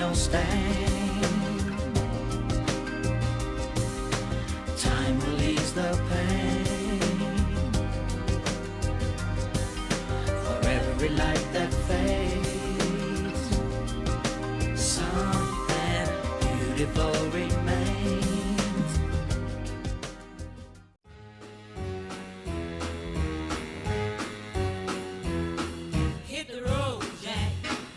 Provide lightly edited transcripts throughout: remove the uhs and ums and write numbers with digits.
don't stand. Time will ease the pain. For every light that fades, something beautiful remains. Hit the road, Jack.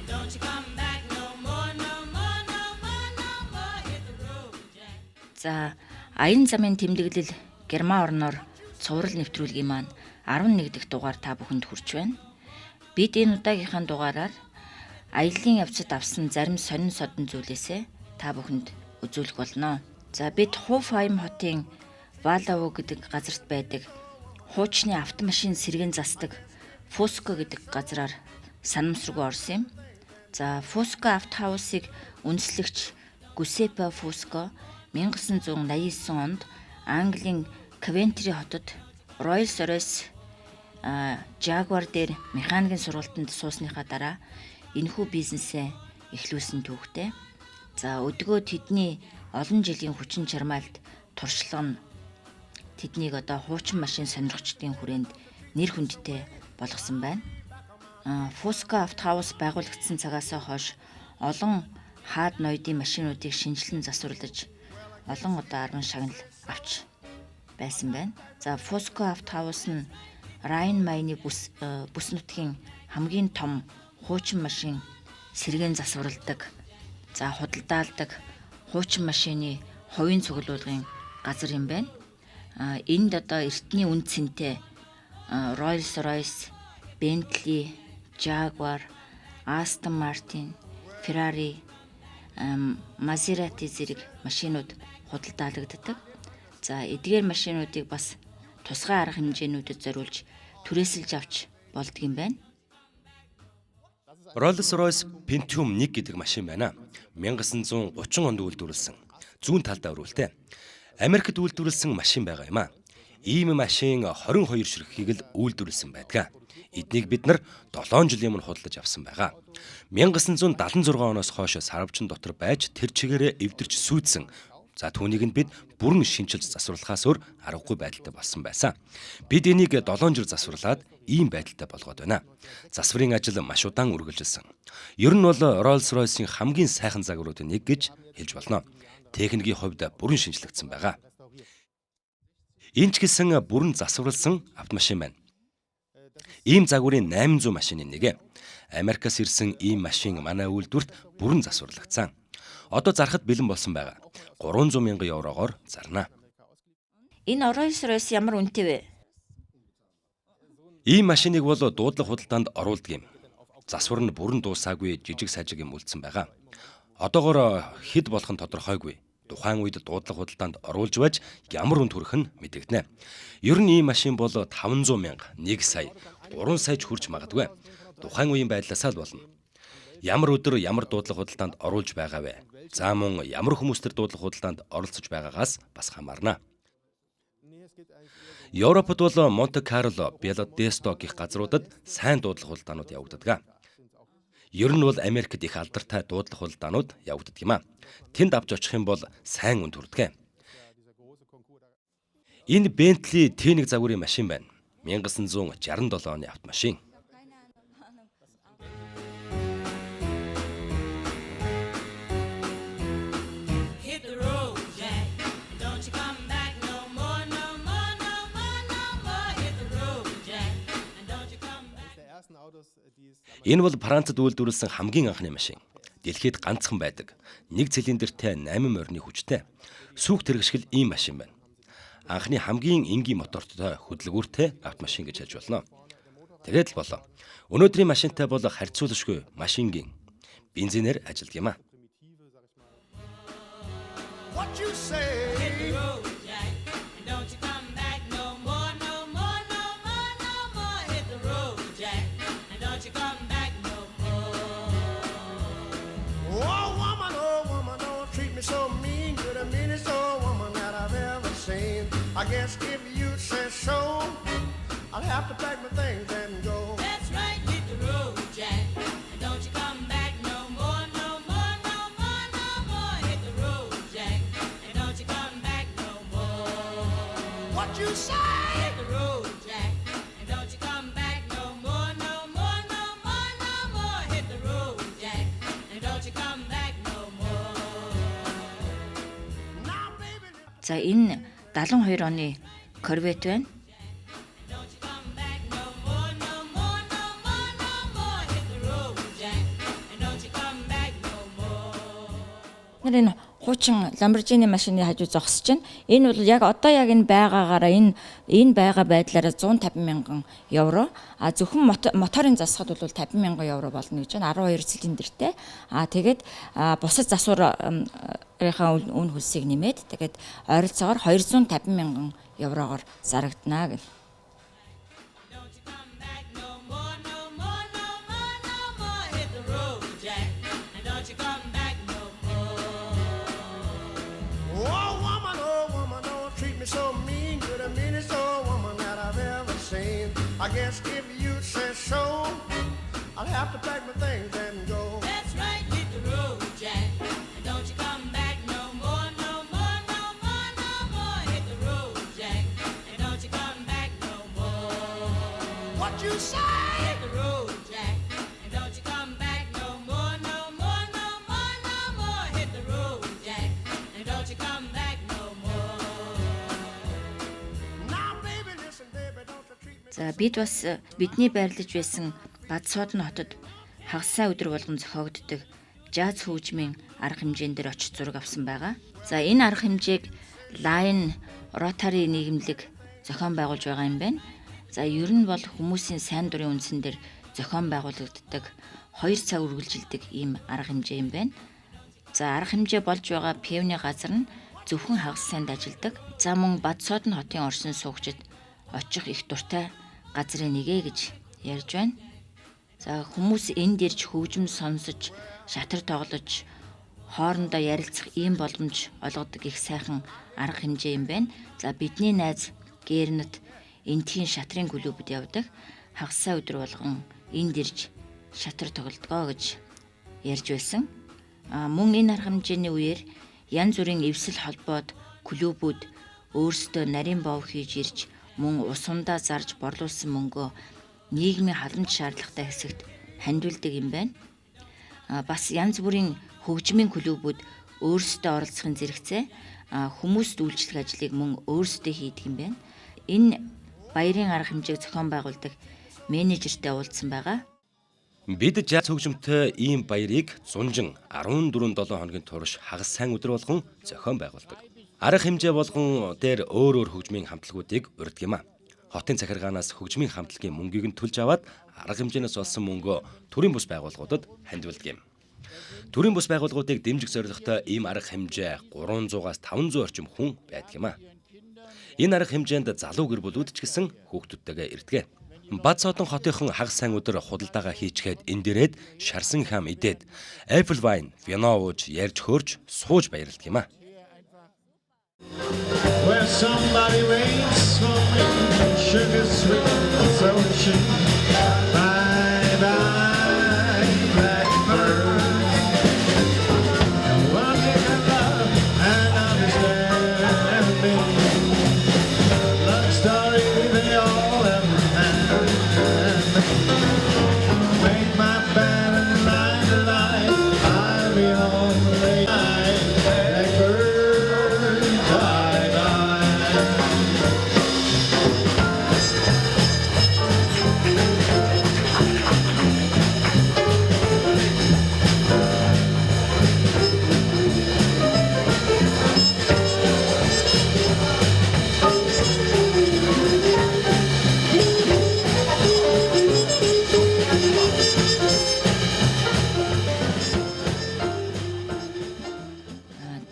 Don't you come back no more, no more, no more, no more. Hit the road, Jack. За, аян замын тэмдэглэл Герман орноор цуврал нэвтрүүлгийн маань 11 дахь дугаар та бүхэнд хүрч байна. Бид энэ удаагийнхаа дугаараар аяллаа явцад авсан зарим сонин содон зүйлээсээ та бүхэнд үзүүлэх болно. За, бид Хофхайм хотын Валаво гэдэг газарт байдаг хуучны автомашин сэргэн засдаг Фуско гэдэг газраар санамсаргүй орсон юм. За, Фуско автохаусыг үндэслэгч Гусеппе Фуско 1989 онд Английн Квентри хотод Rolls-Royce Jaguar дээр механикийн сургалтанд суусныхаа дараа энэхүү бизнесээ эхлүүлсэн түүхтэй. За, өдгөө тэдний олон жилийн хүчин чармайлт туршлага нь тэднийг одоо хуучин машин сонирхчдын хүрээнд нэр хүндтэй болгосон байна. Fusco автохаус байгуулагдсан цагаас хойш олон хаад ноёдын машинуудыг шинжилэн засварлаж олон удаа 10 шагнал авч байсан байна. За, Fusco автохаус нь Райн-Майны бүс нутгийн хамгийн том хуучин машин сэргээн засварладаг, за худалдаалдаг хуучин машины хувийн цуглуулгын газар юм байна. Энд одоо эртний үн цэнтэй Rolls-Royce, Bentley, Jaguar, Aston Martin, Ferrari, Maserati зэрэг машинууд худалдаалагддаг. За, эдгээр машинуудыг бас тусгай арга хэмжээнүүдэд зориулж түрээсэлж авч болдго юм байна. Rolls-Royce Pentium 1 гэдэг машин байна. 1930 онд үйлдвэрлэсэн. Зүүн талдаа өрөөлтэй. Америкт үйлдвэрлэсэн машин байгаа юм а. Ийм машин 22 ширхгийг л үйлдвэрлэсэн байдаг. Эднийг бид нар 7 жилийн өмнө худалдаж авсан байгаа. 1976 оноос хойш сарвчин дотор байж тэр чигээрээ эвдэрч сүйдсэн. За, түүнийг нь бид бүрэн шинжилж засварлахаас өөр аргагүй байдалтай болсон байсан. Бид энийг 7 жил засварлаад ийм байдалтай болгоод байна. Засврын ажил маш удаан үргэлжилсэн. Ер нь бол Rolls-Royce-ийн хамгийн сайхан загваруудын нэг гэж хэлж болно. Техникийн хувьд бүрэн шинжлэгдсэн байгаа. Энэ ч гэсэн бүрэн засварлсан автомашин байна. Ийм загварын 800 машины нэг. Америкаас ирсэн ийм машин манай үйлдвэрт бүрэн засварлагдсан. Одоо зарахад бэлэн болсон байгаа. 300 мянган еврогоор зарна. Энэ Rolls-Royce ямар үнэтэй вэ? Ийм машиныг бол дуудлага худалдаанд оруулдаг юм. Засвар нь бүрэн дуусаагүй жижиг сажиг юм үлдсэн байгаа. Одоогоор хэд болох нь тодорхойгүй. Тухайн үед дуудлага худалдаанд оруулж байж ямар үн төрөх нь мэдэгдэнэ. Ер нь ийм машин бол 500 мянга, 1 сая, 3 саяч хүрч магадгүй. Тухайн үеийн байдлаасаа л болно. Ямар өдөр ямар дуудлага худалдаанд оруулж байгаа вэ? За, мөн ямар хүмүүс тэр дуудлага худалдаанд оролцож байгаагаас бас хамаарна. Европод бол Монте Карло, Белодесто гэх газруудад сайн дуудлага худалдаанууд явагддаг. Ер нь бол Америкт их алдартай дуудлага худалдаанууд явагддаг юм а. Тэнд авч очих юм бол сайн үн төрдөг. Энэ Bentley T1 загварын машин байна. 1967 оны автомашин. Энэ бол Францад үйлдвэрлэсэн хамгийн анхны машин. Дэлхийд ганцхан байдаг. Нэг цилиндртэй 8 морины хүчтэй. Сүх тэрэгшил ийм машин байна. Анхны хамгийн энгийн мотортой, хөдөлгүүртэй автомашин гэж хэлж болно. Тэгээд л болоо. Өнөөдрийн машинтай бол харьцуулашгүй машингийн бензинээр ажилдаг юм а. I guess if you say so, I'll have to pack my things and go. That's right, hit the road, Jack. And don't you come back no more, no more, no more. What you say? Hit the road, Jack, and don't you come back no more, no more, no more, no more. Hit the road, Jack, and don't you come back no more. Now, baby, За энэ 72 оны Corvette байна. Don't you come back no more, no more, no more, no more. Hit the road, Jack, and don't you come back no more. Энэ хуучин Lamborghini машины хажуу зогсож байна. Энэ бол яг одоо яг энэ байгаагаараа энэ байгаа байдлаараа 150,000 евро. А зөвхөн моторын засахад бол 50,000 евро болно гэж байна. 12 цилиндртэй. Тэгээд бусад засварынхаа үн хөлсийг нэмээд тэгээд ойролцоогоор 250,000 еврогоор зарагдана гэх. Don't you come back no more, no more, no more, no more. Hit the road, Jack, and don't you come back no more. oh woman, don't treat me so mean. You're the meanest old woman that I've ever seen. I guess if you say so, I'll have to pack my things and go. That's right, hit the road, Jack, and don't you come back no more, no more, no more, no more. Hit the road, Jack, and don't you come back no more. What you say? Hit the road, Jack, and don't you come back no more, no more, no more, no more. Hit the road, Jack, and don't you come back no more. Now, baby, listen, baby, don't you treat me. За бид бас бидний байрлаж байсан Бад Содон хотод хагасаа өдөр болгон зохиогддог жаз хөгжмийн арга хэмжээнд дээр очиж зураг авсан байгаа. За энэ арга хэмжээг Line Rotary нийгэмлэг зохион байгуулж байгаа юм байна. За ер нь бол хүмүүсийн сайн дурын үндсэн дээр зохион байгуулагддаг 2 цаг үргэлжилдэг ийм арга хэмжээ юм байна. За арга хэмжээ болж байгаа певны газар нь зөвхөн хагас санд ажилладаг. За мөн Бад Содон хотын оршин суугчид очих их дуртай газрын нэгэ гэж ярьж байна. За хүмүүс энд ирж хөгжим сонсож, шатар тоглож, хоорондоо ярилцах ийм боломж олгодог их сайхан арга хэмжээ юм байна. За бидний найз Гернет энтхийн шатрын клубуд явдаг. Хагасаа өдөр болгон энд ирж шатар тоглодгоо гэж ярьж байсан. Мөн энэ арга хэмжээний үеэр янз бүрийн эвсэл холбоод клубуд өөрсдөө нарийн бов хийж ирж мөн усандаа зарж борлуулсан мөнгөө нийгмийн халамж шаардлагатай хэсэгт хандуулдаг юм байна. Бас янз бүрийн хөгжмийн клубуд өөрсдөө оролцохын зэрэгцээ хүмүүст үйлчлэх ажлыг мөн өөрсдөө хийдэг юм байна. Энэ баярын арга хэмжээг зохион байгуулдаг менежертэй уулзсан байгаа. Бид жаз хөгжмөнтэй ийм баярыг зунжин 14-7 хоногийн турш хагас сайн өдөр болгон зохион байгуулдаг. Арга хэмжээ болгон дээр өөр хөгжмийн хамтлагуудыг урьдаг юм а. Хотын захиргаанаас хөгжмийн хамтлагийн мөнгийг нь төлж аваад арга хэмжээнээс олсон мөнгөө төрийн бус байгууллагуудад хандивалдаг юм. Төрийн бус байгууллагуудыг дэмжих зорилготой ийм арга хэмжээ 300-аас 500 орчим хүн байдаг юм а. Энэ арга хэмжээнд залуу гэр бүлүүд ч гэсэн хүүхдүүдтэйгээ ирдэг. Бад Содон хотынхон хагас сайн өдөр худалдаагаа хийчихэд энэ дээрээд шарсан хам идээд Apple Wine, вино ууж, ярьж хөрж, сууж баярлдаг юм а. Where somebody waits for me, sugar sweet as ocean. Bye bye, blackbird. No one can love and understand me. Love story they all ever had. Make my bed and lie to lie. I'll be home late night, blackbird.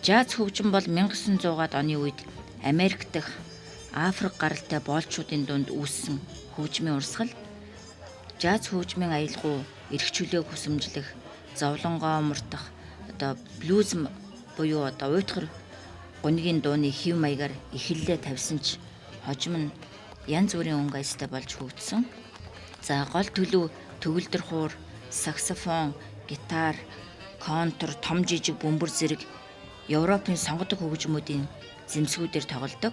Жаз хөгжим бол 1900-аад оны үед Америк дахь Африк гаралтай боолчуудын дунд үүссэн хөгжмийн урсгал. Жаз хөгжмийн аялгау эрх чөлөөг хүсэмжлэх, зовлонгоо муртах, блюз буюу уйтгар гунигийн дууны хэв маягаар эхэллээ тавьсан ч хожим нь янз бүрийн өнгө аястай болж хөгжсөн. За гол төлөв төгөлдөр хуур, саксофон, гитар, контр, том жижиг бөмбөр зэрэг Европын сонгодог хөгжмүүдийн зэмсгүүдээр тоглодог.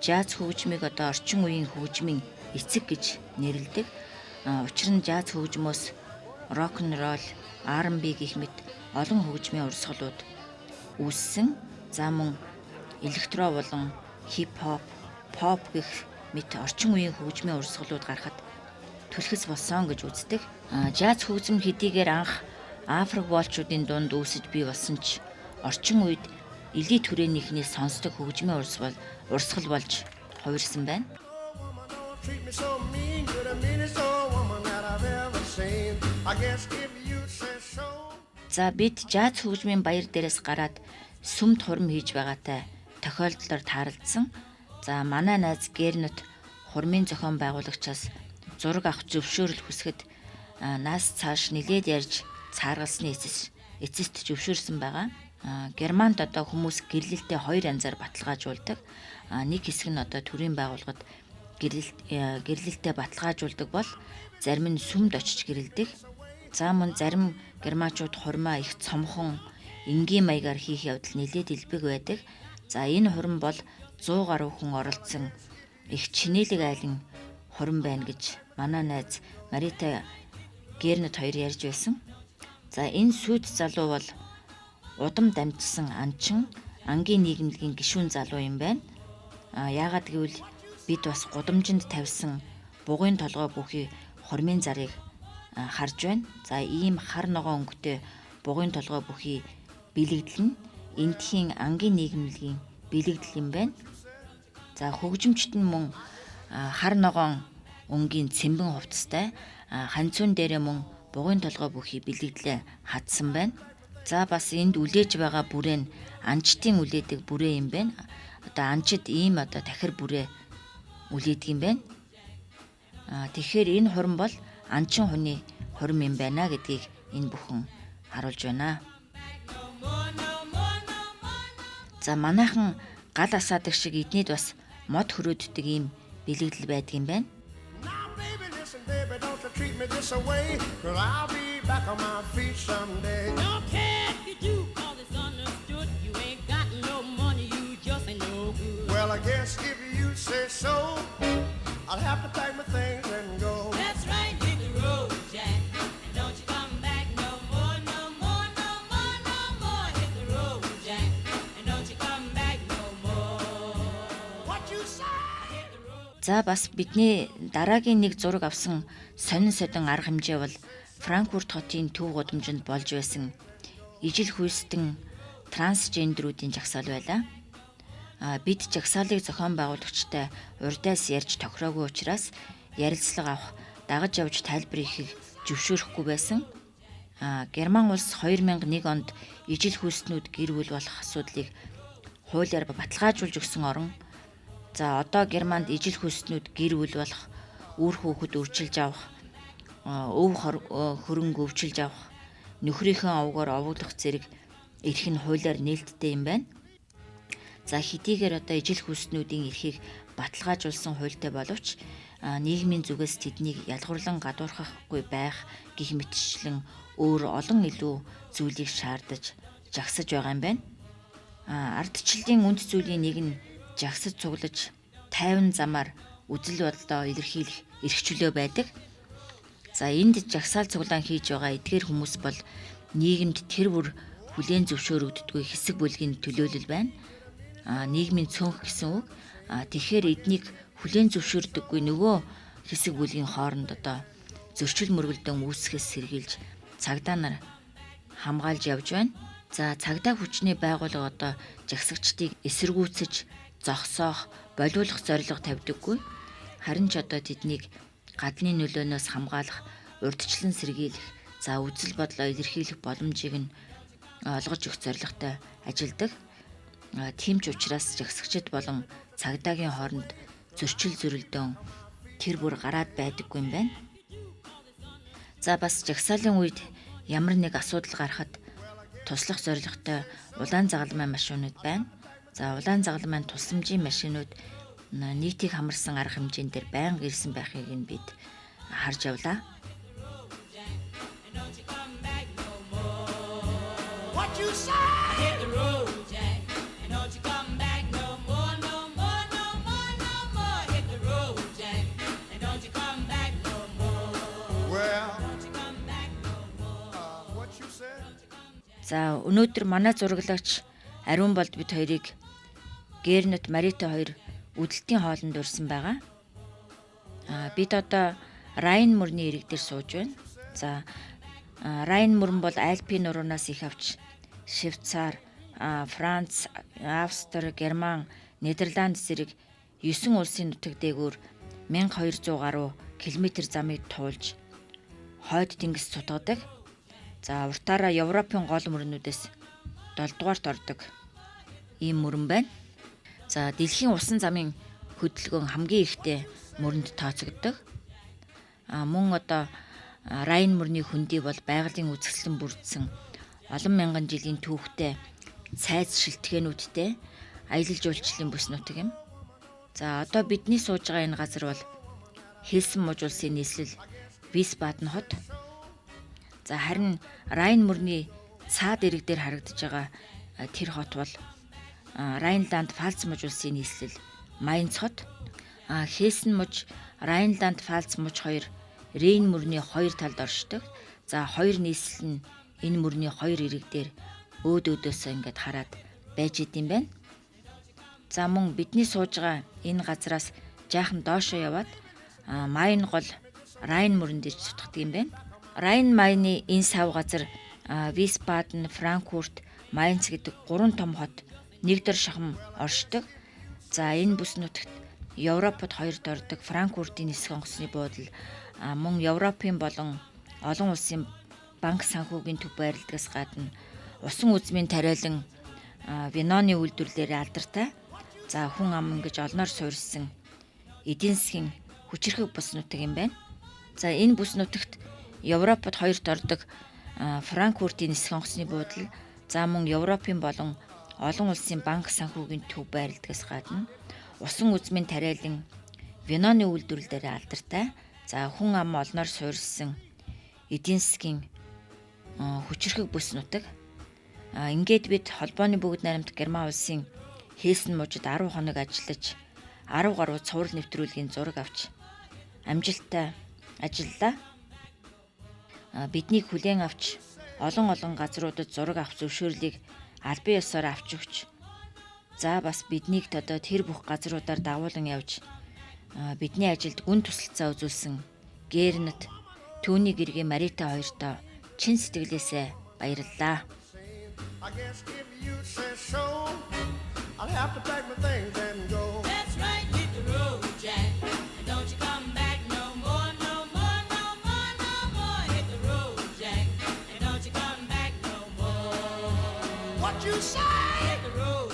жаз хөгжмийг одоо орчин үеийн хөгжмийн эцэг гэж нэрлэдэг. Учир нь жаз хөгжмөөс рок н ролл, R&B гэх мэт олон хөгжмийн урсгалууд үүссэн. За мөн электро болон хип хоп, поп гэх мэт орчин үеийн хөгжмийн урсгалууд гарахад түлхэс болсон гэж үздэг. Жаз хөгжим хэдийгээр анх Африк болчуудын дунд үүсэж бий болсон ч орчин үед элит хүрээнийхний сонсдог хөгжмийн урсгал болж хувирсан байна. Treat me so mean, you're the meanest old woman that I've ever seen. I guess if you say so. За бид жаз хөгжмийн баяр дээрээс гараад сүмд хурим хийж байгаатай тохиолдлоор тааралдсан. За манай найз Гернет хурмын зохион байгуулагчаас зураг авах зөвшөөрөл хүсгэд нас цааш нилээд ярьж цааргалсны эцэст зөвшөөрсөн байгаа. Германд одоо хүмүүс гэрлэлтэд хоёр янзаар баталгаажуулдаг. Нэг хэсэг нь одоо төрийн байгууллагад гэрлэлтэд баталгаажуулдаг бол зарим нь сүмд очиж гэрэлдэг. За мөн зарим германчууд хурмаа их цомхон энгийн маягаар хийх явдал нэлээд илбэг байдаг. За энэ хурим бол 100 гаруй хүн оролцсон их чинэлэг айлын хурим байна гэж манай найз Марита Гернет хоёр ярьж байсан. За энэ сүйд залуу бол удам дамжсан анчин ангийн нийгэмлэгийн гишүүн залуу юм байна. Яагаад гэвэл бид бас гудамжинд тавьсан бугын толгой бүхий хурмын зарыг харж байна. За ийм хар ногоон өнгөтэй бугын толгой бүхий бэлэгдэл нь эндхийн ангийн нийгэмлэгийн бэлэгдэл юм байна. За хөгжимчт нь мөн хар ногоон өнгийн цэмбэн хувцастай ханцуун дээрээ мөн бугын толгой бүхий бэлэгдлээ хадсан байна. За бас энд үлээж байгаа бүрээ нь анчтын үлээдэг бүрээ юм байна. Одоо анчид ийм одоо тахир бүрээ үлээдэг юм байна. Тэгэхээр энэ хурим бол анчин хүний хурим юм байна гэдгийг энэ бүхэн харуулж байна. За манайхан гал асаадаг шиг эднийд бас мод хөрөөддөг ийм бэлэгдэл байдаг юм байна. Now baby, listen baby, don't you treat me this away, 'cause I'll be back on my feet someday. Don't care if you do, 'cause it's understood. You ain't got no money, you just ain't no good. Well, I guess if you say so, I'll have to pack my things and go. That's right, hit the road, Jack. And don't you come back no more, no more, no more, no more. Hit the road, Jack. And don't you come back no more. What you say? За бас бидний дараагийн нэг зураг авсан сонин содон арга хэмжээ бол Франкфурт хотын төв гудамжинд болж байсан ижил хүйстэн трансгендерүүдийн жагсаал байлаа. Бид жагсаалыг зохион байгуулагчтай урдаас ярьж тохироогүй учраас ярилцлага авах, дагаж явж тайлбар хийхийг зөвшөөрөхгүй байсан. Герман улс 2001 онд ижил хүйстнүүд гэр бүл болох асуудлыг хуулиар баталгаажуулж өгсөн орн. За одоо Германд ижил хүйстнүүд гэр бүл болох, үр хүүхэд үрчилж авах, өв хөрөнгө өвчилж авах, нөхрийнхөө овгоор овоглох зэрэг эрх нь хуулиар нээлттэй юм байна. За хэдийгээр одоо ижил хүйстнүүдийн эрхийг баталгаажуулсан хуультай боловч нийгмийн зүгээс тэднийг ялгуурлан гадуурхахгүй байх гэх мэтчлэн өөр олон илүү зүйлийг шаардаж жагсаж байгаа юм байна. Ардчлалын үнд зүйлийн нэг нь жагсаж цуглаж тайван замаар үзэл бодлоо илэрхийлэх эрх чөлөө байдаг. За энд жагсаал цуглаан хийж байгаа эдгээр хүмүүс бол нийгэмд тэр бүр хүлээн зөвшөөрөгддгүй хэсэг бүлгийн төлөөлөл байна. Нийгмийн цөөнх гэсэн үг. Тэгэхээр эднийг хүлээн зөвшөөрдөггүй нөгөө хэсэг бүлгийн хооронд одоо зөрчил мөргөлдөн үүсгэхээс сэргийлж цагдаа нар хамгаалж явж байна. За цагдаа хүчний байгууллага одоо жагсагчдыг эсэргүүцэж зогсоох, болиулах зорилго тавьдаггүй. Харин ч одоо тэднийг гадны нөлөөнөөс хамгаалах, урьдчилан сэргийлэх, за үзэл бодлоо илэрхийлэх боломжийг нь олгож өгөх зорилготой ажилладаг. Тийм ч учраас жагсагчид болон цагдаагийн хооронд зөрчил зөрөлдөөн тэр бүр гараад байдаггүй юм байна. За бас жагсаалын үед ямар нэг асуудал гарахад туслах зорилготой улаан загалмай машинууд байна. За улаан загалмайн тусламжийн машинууд нийтийг хамарсан арга хэмжээнд дээр байнга ирсэн байхыг нь бид харж явлаа. What you say? Hit the road, Jack. And don't you come back no more, no more, no more, За өнөөдөр манай зураглагч Ариун болд бид хоёрыг Гернет Марита хоёр үдэлтийн хоолнд урьсан байгаа. Бид одоо Райн мөрний ирэг дээр сууж байна. За Райн мөрөн бол Альпийн нуруунаас их авч Швейцар, Франц, Австри, Герман, Нидерланд зэрэг 9 улсын нутаг дээгүүр 1200 гаруй километр замыг туулж хойд тэнгис цутгадаг. За уртаараа Европын гол мөрнүүдээс 7 дугаарт ордог ийм мөрөн байна. За дэлхийн усан замын хөдөлгөөн хамгийн ихтэй мөрөнд тооцогддог. Мөн одоо Райн мөрний хөндий бол байгалийн үзэсгэлэн бүрдсэн олон мянган жилийн түүхтэй цайз шилтгээнүүдтэй аялал жуулчлалын бүс нутаг юм. За одоо бидний сууж байгаа энэ газар бол Хельсэн муж улсын нийслэл Висбаден хот. За харин Райн мөрний цаад ирэг дээр харагдаж байгаа тэр хот бол Райнланд Пфальц муж улсын нийслэл Майнц хот. Хельсэн муж, Райнланд Пфальц муж хоёр Рейн мөрний хоёр талд оршдог. За хоёр нийслэл нь энэ мөрний хоёр ирэг дээр өөдөөсөө ингээд хараад байж идэм байна. За мөн бидний сууж байгаа энэ газраас жаахан доошоо яваад Майн гол Райн мөрөнд ирж цутгадаг юм байна. Райн Майны энэ сав газар Висбаден, Франкфурт, Майнц гэдэг 3 том хот нэг дор шахам оршдог. За энэ бүс нутагт Европод хоёрт ордог Франкфуртын нисэх онгоцны буудал мөн Европын болон олон улсын банк санхүүгийн төв байрладагаас гадна усан үзмийн тариалан виноны үйлдвэрлэлээр алдартай. За хүн ам ингэж олноор суурьсан эдийн засгийн хүчирхэг бүс нутаг юм байна. За энэ бүс нутагт Европод хоёрт ордог Франкфуртын нисэх онгоцны буудал за мөн Европын болон олон улсын банк санхүүгийн төв байрладагаас гадна усан үзмийн тариалан виноны үйлдвэрлэлээр алдартай. За хүн ам олноор суурьсан эдийн засгийн хүчирхэг бүс нутаг. Ингээд бид холбооны бүгд найрамдах Герман улсын Хельсэн мужид 10 хоног ажиллаж 10 гаруй цуврал нэвтрүүлгийн зураг авч амжилттай ажиллалаа. Биднийг хүлээн авч олон газруудад зураг авах зөвшөөрлийг албан ёсоор авч өгч за бас биднийг одоо тэр бүх газруудаар дагуулan явж бидний ажилд гүн тусалцаа үзүүлсэн Гернет, түүний гэргийн Марита хоёртоо чин сэтгэлээсээ баярлалаа. I guess if you say so, I'll have to pack my things and go. That's right, hit the road, Jack. And don't you come back no more, no more, no more, no more. Hit the road, Jack. And don't you come back no more. What you say? Hit the road,